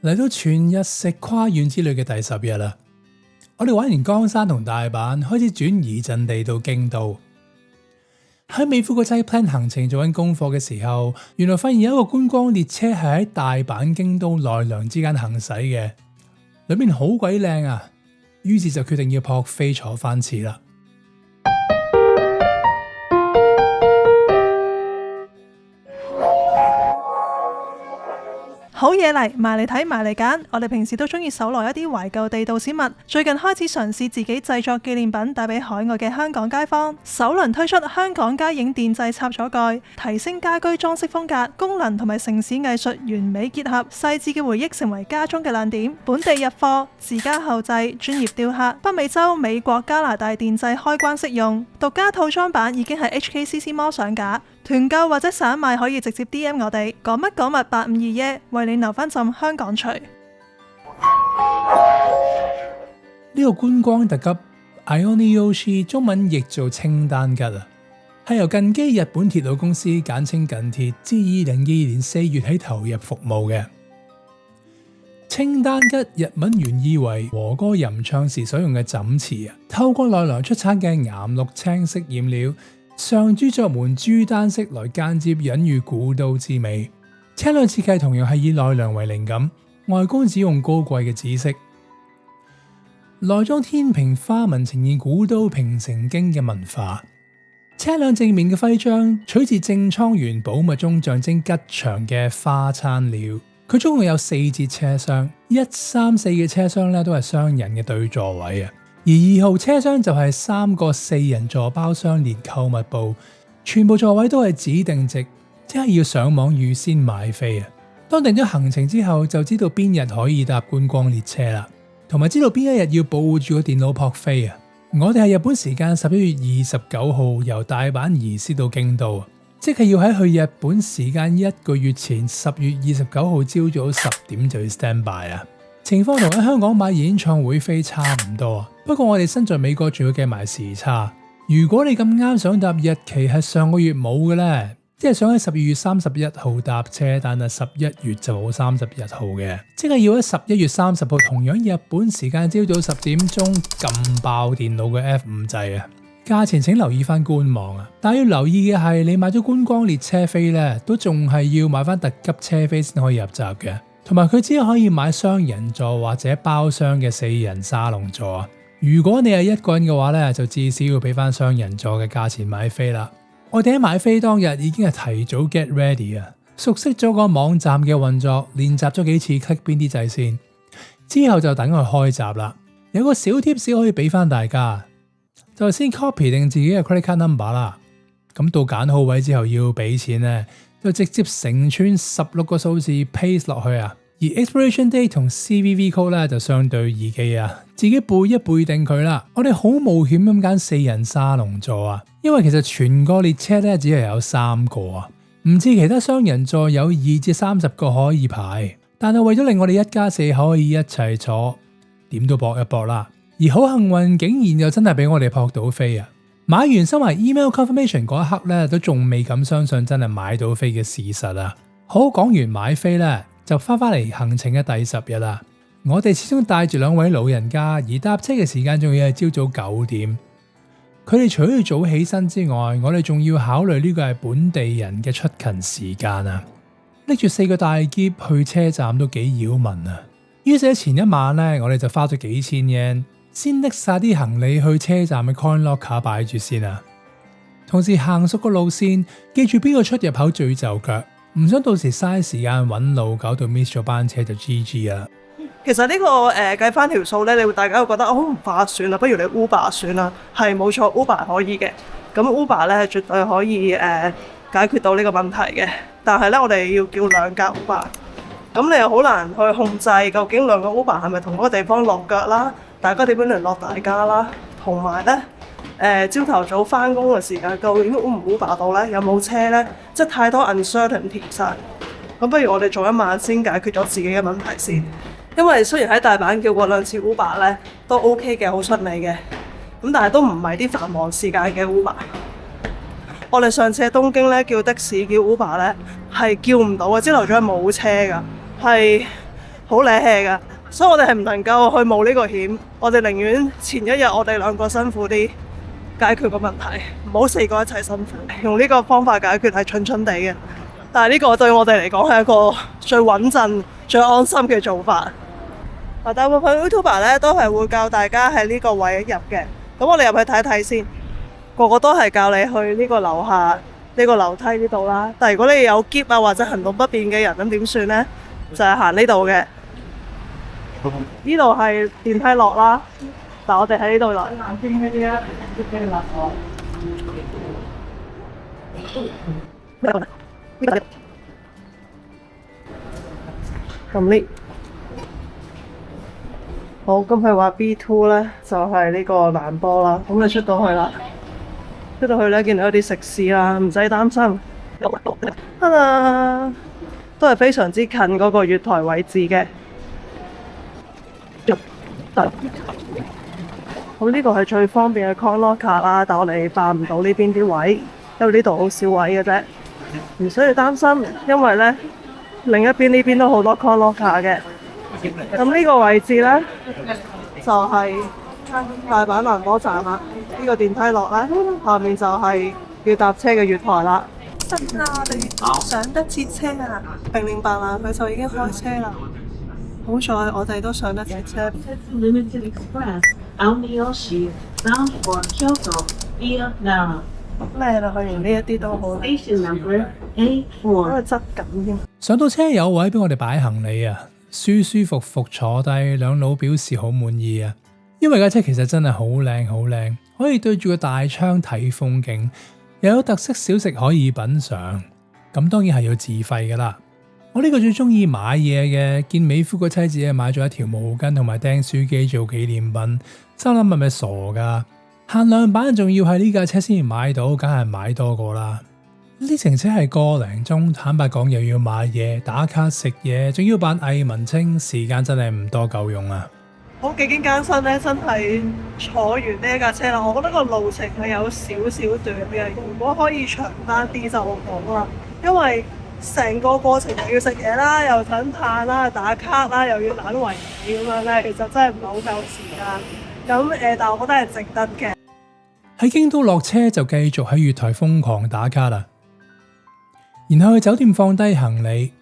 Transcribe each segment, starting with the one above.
嚟到全日食跨縣之旅嘅第10日啦。我哋玩完岡山同大阪，開始轉移陣地到京都。喺美孚個掣 plan 行程做緊功課嘅時候，原來發現有一個觀光列車係喺大阪、京都、奈良之間行駛嘅，裏面好鬼靚啊！於是就決定要撲飛坐翻次啦。好嘢嚟，埋嚟睇埋嚟揀。我哋平時都中意搜羅一啲懷舊地道小物，最近開始嘗試自己製作紀念品帶俾海外嘅香港街坊。首輪推出香港街影電製插座蓋，提升家居裝飾風格，功能同埋城市藝術完美結合，細緻嘅回憶成為家中嘅亮點。本地入貨，自家後製，專業雕刻，北美洲、美國、加拿大電製開關適用。獨家套裝版已經喺 HKCC Mall 上架。團購或者散賣可以直接 DM 我哋，講乜講物852為你留翻浸香港隨。呢個觀光特急 Ioniyoshi 中文譯做清丹吉啊，係由近畿日本鐵路公司簡稱近鐵，自2022年4月起投入服務嘅。清丹吉日文原意為和歌吟唱時所用嘅枕詞啊，透過奈良出產嘅岩綠青色染料，上珠作門珠單色來間接隱喻古都之美。車輛設計同樣係以奈良為靈感，外觀只用高貴嘅紫色，內裝天平花紋呈現古都平城京嘅文化。車輛正面嘅徽章取自正倉園寶物中象徵吉祥嘅花餐料。佢總共有4節車廂，1、3、4嘅車廂咧都係雙人嘅對座位啊。而2號車廂就係3個4人座包廂連購物部，全部座位都係指定席，即係要上網預先買飛啊！當定咗行程之後，就知道邊日可以搭觀光列車啦，同埋知道邊一日要保護住個電腦撲飛啊！我哋係日本時間11月29號由大阪移師到京都，即係要喺去日本時間1個月前10月29號朝早10點就要 stand by 啊！情況同喺香港買演唱會飛差唔多，不過我哋身在美國仲要計埋時差。如果你咁啱想搭日期係上個月冇嘅呢，即係想喺12月31號搭車，但係11月就冇31號嘅，即係要喺11月30號同樣日本時間朝早10點鐘撳爆電腦嘅 F5 掣啊！價錢請留意翻官網啊！但係要留意嘅係，你買咗觀光列車飛呢，都仲係要買翻特急車飛先可以入閘嘅。同埋佢只可以買雙人座或者包廂嘅4人沙龍座啊！如果你係一個人嘅話咧，就至少要俾翻雙人座嘅價錢買飛啦。我哋喺買飛當日已經係提早 get ready 啊，熟悉咗個網站嘅運作，練習咗幾次 click 邊啲掣先，之後就等佢開閘啦。有個小 tips 可以俾翻大家，就先 copy 定自己嘅 credit card number 啦。咁到揀好位之後要俾錢咧，就直接成串16個數字 paste 落去啊，而 expiration date 同 CVV code 咧就相對易記啊，自己背一背定佢啦。我哋好冒險咁揀4人沙龍座啊，因為其實全個列車咧只係有3個啊，唔似其他雙人座有2至30個可以排，但係為咗令我哋一家4可以一齊坐，點都搏一搏啦。而好幸運，竟然又真係俾我哋撲到飛啊！買完收埋 email confirmation 嗰一刻咧，都仲未敢相信真係買到飛嘅事實啊！好，講完買飛咧，就翻嚟行程嘅第10日啦。我哋始終帶住2位老人家，而搭車嘅時間仲要係朝早9點。佢哋除咗要早起身之外，我哋仲要考慮呢個係本地人嘅出勤時間啊！拎住4個大篋去車站都幾擾民啊！於是喺前一晚咧，我哋就花咗幾千yen先拎晒啲行李去車站嘅 coin locker 擺住先啊！同時行熟個路線，記住邊個出入口最就腳，唔想到時嘥時間揾路，搞到 miss 咗班車就 GG 啊！其實呢個計翻條數咧，大家會覺得好唔划算啦，不如你 Uber 算啦。係冇錯 ，Uber 可以嘅，咁 Uber 咧絕對可以解決到呢個問題嘅。但係咧，我哋要叫2架 Uber，咁你又好難去控制究竟2個 Uber 係咪同嗰個地方落腳啦？大家點樣聯絡大家啦？同埋咧，朝頭早翻工嘅時間，究竟 Uber 到咧？有冇車咧？即係太多 uncertainty 曬。咁不如我哋做一晚先解決咗自己嘅問題先。因為雖然喺大阪叫過2次 Uber 咧，都 OK 嘅，好順利嘅。咁但係都唔係啲繁忙時間嘅 Uber。我哋上次喺東京咧叫的士叫 Uber 咧係叫唔到嘅，朝頭早係冇車㗎，係好惹氣㗎，所以我哋係唔能夠去冒呢個險。我哋寧願前一日我哋兩個辛苦啲解決個問題，唔好四個一齊辛苦。用呢個方法解決係蠢蠢地嘅，但係呢個對我哋嚟講係一個最穩陣、最安心嘅做法。大部分 YouTuber 咧都係會教大家喺呢個位入嘅，咁我哋入去睇睇先。個個都係教你去呢個樓下呢個樓梯呢度啦。但係如果你有喼啊或者行動不便嘅人，咁點算呢？就係行呢度嘅。呢度係電梯落啦，但我哋喺呢度落。咁呢？好，咁佢話 B2 咧就係呢個蘭波啦。咁你出到去啦，出到去咧見到有啲食肆啦，唔使擔心。都係非常之近嗰個月台位置嘅。好，呢個係最方便嘅 Coin Locker 啦，但我哋霸唔到呢邊啲位，因為呢度好少位嘅啫，唔需要擔心，因為咧另一邊呢邊都好多 Coin Locker 嘅。咁呢個位置呢，就係大阪蘭波站啦。呢個電梯落呢，下面就係要搭車嘅月台啦。得啦，我哋上得切車啊！明白啦，佢就已經開車啦。好在我哋都上得切車。咩啦？去完呢一啲都好，嗰個質感添。上到車有位俾我哋擺行李啊！舒舒服服坐低，兩老表示好滿意啊！因為架車其實真係好靚好靚，可以對住個大窗睇風景，又有特色小食可以品嘗。咁當然係要自費噶啦。我呢個最中意買嘢嘅，見美夫個妻子買咗一條毛巾同埋釘書機做紀念品，心諗係咪傻噶？限量版仲要係呢架車先至買到，梗係買多個啦。呢程車係個零鐘，坦白講又要買嘢、打卡、食嘢，仲要扮藝文青，時間真係唔多夠用啊！好幾經艱辛咧，真係坐完呢一架車啦。我覺得個路程係有少少短嘅，如果可以長翻啲就好啦。因為成個過程又要食嘢啦，又等嘆啦、打卡啦，又要攬圍咁樣咧，其實真係唔係好夠時間。咁但係我覺得係值得嘅。喺京都落車就繼續喺月台瘋狂打卡啦。然後去酒店放低行李。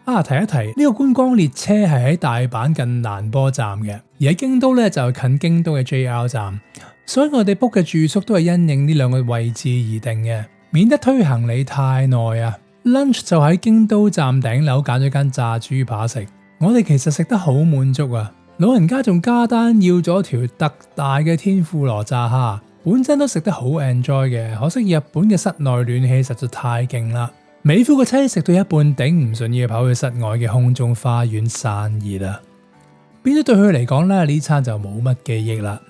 提一提，呢個觀光列車係喺大阪近蘭波站嘅，而喺京都咧就近京都嘅 JR 站，所以我哋 book 嘅住宿都係因應呢兩個位置而定嘅，免得推行李太耐啊。lunch 就喺京都站頂樓揀咗間炸豬扒食，我哋其實食得好滿足啊。老人家仲加單要咗條特大嘅天婦羅炸蝦，本身都食得好 enjoy 嘅，可惜日本嘅室內暖氣實在太勁啦。美夫個妻食到一半頂唔順，要跑去室外嘅空中花園散熱啦。變咗對佢嚟講咧，呢餐就冇乜記憶啦。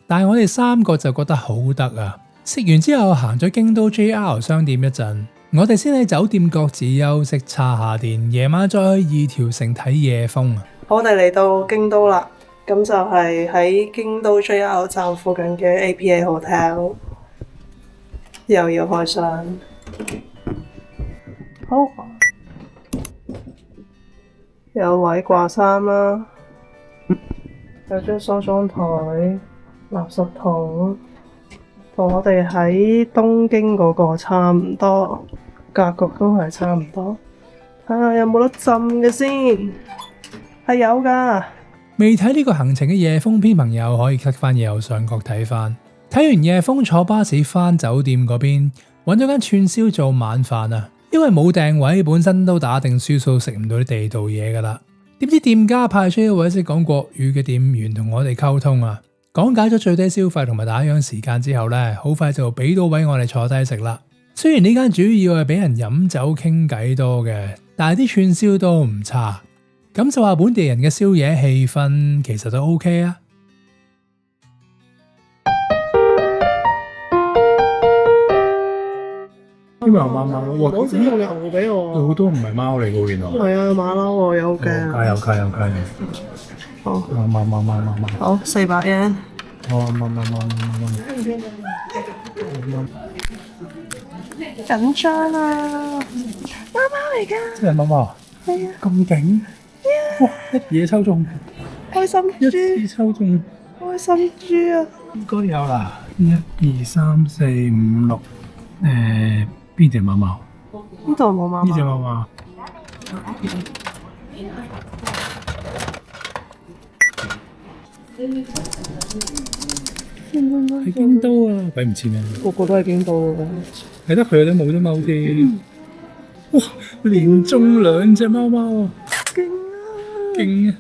但係我哋三個就覺得好得啊！食完之後行咗京都 JR 商店一陣，我哋先喺酒店各自休息叉下電，夜晚再去二條城睇夜風啊！我哋嚟到京都啦，咁就係喺京都 JR 站附近嘅 APA Hotel， 又要開箱。好，有位掛衫啦，有張梳妝台、垃圾桶，同我哋喺東京嗰個差唔多，格局都係差唔多。睇下有冇得浸嘅先。係有噶，未睇呢個行程嘅夜風篇朋友可以 click 翻右上角睇翻。睇完夜風坐巴士翻酒店嗰邊，揾咗間串燒做晚飯啊！因為冇訂位，本身都打定輸數，食唔到啲地道嘢噶啦。點知店家派出一位識講國語嘅店員同我哋溝通啊，講解咗最低消費同埋打烊時間之後呢，好快就俾到位我哋坐低食啦。雖然呢間主要係俾人飲酒傾偈多嘅，但係啲串燒都唔差。咁就話本地人嘅宵夜氣氛其實都 OK 啊。因為有貓貓咯，好少用牛俾我，好多唔係貓嚟嘅原來。係啊，馬騮喎，有嘅。加油加油加油！好，貓。好，400 yen。好，貓。緊張啊！貓貓嚟㗎。真係貓貓？係啊。咁勁？哇！一嘢抽中，開心一豬，次抽中，開心豬啊！應該有啦。1、2、3、4、5、6，邊隻貓貓？呢度冇媽呢隻媽，貓貓。係京都啊！鬼唔知咩？個個都係京都嘅。係得佢有啲冇啫嘛，好似。哇！連中2隻貓貓啊！勁啊！勁啊！